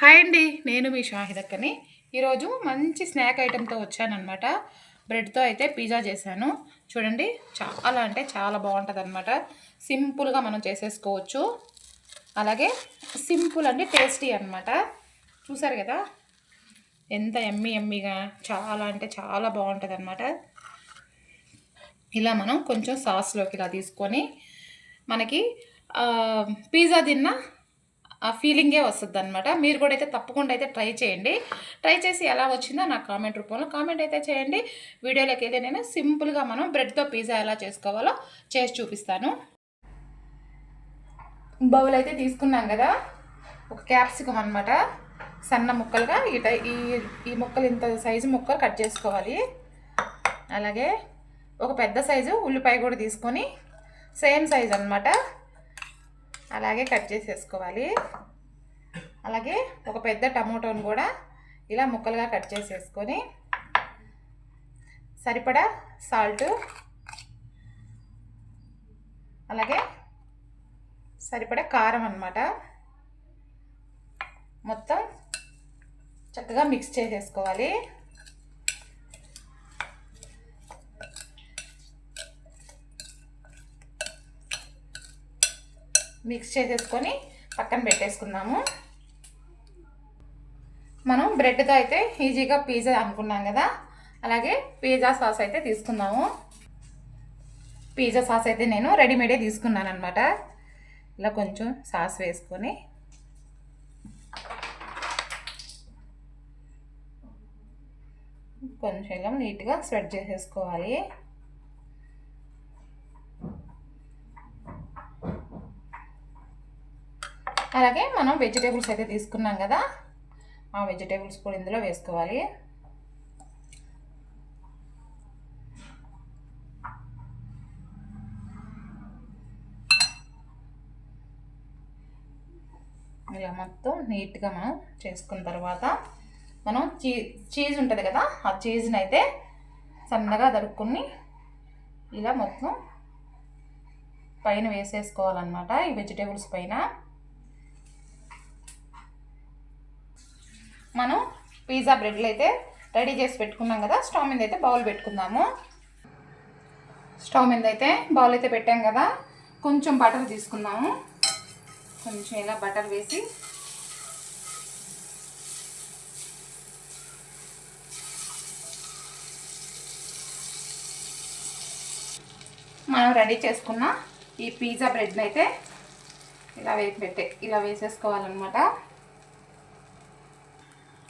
Hi అండి, నేను మీ షాహిదక్కని. ఈరోజు మంచి స్నాక్ ఐటెంతో వచ్చానమాట. బ్రెడ్తో అయితే పిజ్జా చేశాను. చూడండి, చాలా అంటే చాలా బాగుంటుంది అనమాట. సింపుల్గా మనం చేసేసుకోవచ్చు. అలాగే సింపుల్ అంటే టేస్టీ అనమాట. చూసారు కదా ఎంత ఎమ్మీగా, చాలా అంటే చాలా బాగుంటుంది అనమాట. ఇలా మనం కొంచెం సాస్లోకి ఇలా తీసుకొని మనకి పిజ్జా తిన్న ఆ ఫీలింగే వస్తుంది అనమాట. మీరు కూడా అయితే తప్పకుండా అయితే ట్రై చేయండి. ట్రై చేసి ఎలా వచ్చిందో నాకు కామెంట్ రూపంలో కామెంట్ అయితే చేయండి. వీడియోలోకి అయితే నేను సింపుల్గా మనం బ్రెడ్తో పిజ్జా ఎలా చేసుకోవాలో చేసి చూపిస్తాను. బౌల్ అయితే తీసుకున్నాం కదా, ఒక క్యాప్సికమ్ అనమాట సన్న ముక్కలుగా ఈ ముక్కలు ఇంత సైజు ముక్కలు కట్ చేసుకోవాలి. అలాగే ఒక పెద్ద సైజు ఉల్లిపాయ కూడా తీసుకొని సేమ్ సైజు అనమాట అలాగే కట్ చేసేసుకోవాలి. అలాగే ఒక పెద్ద టమోటాను కూడా ఇలా ముక్కలుగా కట్ చేసేసుకొని సరిపడా సాల్ట్, అలాగే సరిపడా కారం అన్నమాట మొత్తం చక్కగా మిక్స్ చేసేసుకోవాలి. మిక్స్ చేసేసుకొని పక్కన పెట్టేసుకుందాము. మనం బ్రెడ్తో అయితే ఈజీగా పిజ్జా అనుకున్నాం కదా, అలాగే పిజ్జా సాస్ అయితే తీసుకుందాము. పిజ్జా సాస్ అయితే నేను రెడీమేడే తీసుకున్నాను అనమాట. ఇలా కొంచెం సాస్ వేసుకొని కొంచెం ఇలా నీట్గా స్ప్రెడ్ చేసేసుకోవాలి. అలాగే మనం వెజిటేబుల్స్ అయితే తీసుకున్నాం కదా, ఆ వెజిటేబుల్స్ కూడా ఇందులో వేసుకోవాలి. ఇలా మొత్తం నీట్గా మనం చేసుకున్న తర్వాత మనం చీజ్ ఉంటుంది కదా, ఆ చీజ్ని అయితే సన్నగా దరుక్కుని ఇలా మొత్తం పైన వేసేసుకోవాలన్నమాట. ఈ వెజిటేబుల్స్ పైన మనం పిజ్జా బ్రెడ్లు అయితే రెడీ చేసి పెట్టుకున్నాం కదా, స్టవ్ మీద అయితే బౌల్ పెట్టుకుందాము. స్టవ్ మీద అయితే బౌల్ అయితే పెట్టాం కదా, కొంచెం బటర్ తీసుకుందాము. కొంచెం ఇలా బటర్ వేసి మనం రెడీ చేసుకున్న ఈ పిజ్జా బ్రెడ్ని అయితే ఇలా వేసేసుకోవాలన్నమాట.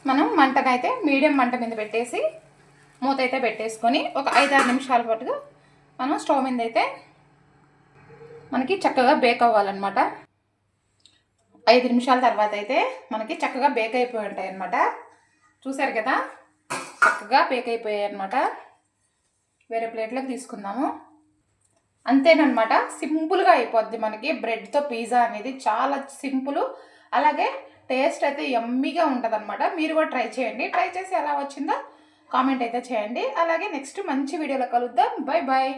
మనం మంటనైతే మీడియం మంట మీద పెట్టేసి మూత అయితే పెట్టేసుకొని ఒక 5-6 నిమిషాల పాటుగా మనం స్టవ్ మీద అయితే మనకి చక్కగా బేక్ అవ్వాలన్నమాట. 5 నిమిషాల తర్వాత అయితే మనకి చక్కగా బేక్ అయిపోయి ఉంటాయి అన్నమాట. చూసారు కదా, చక్కగా బేక్ అయిపోయాయి అన్నమాట. వేరే ప్లేట్లోకి తీసుకుందాము. అంతేనమాట, సింపుల్గా అయిపోద్ది మనకి బ్రెడ్తో పిజ్జా అనేది. చాలా సింపుల్, అలాగే టేస్ట్ అయితే యమ్మీగా ఉంటుంది అనమాట. మీరు కూడా ట్రై చేయండి. ట్రై చేసి ఎలా వచ్చిందో కామెంట్ అయితే చేయండి. అలాగే నెక్స్ట్ మంచి వీడియోలో కలుద్దాం. Bye bye.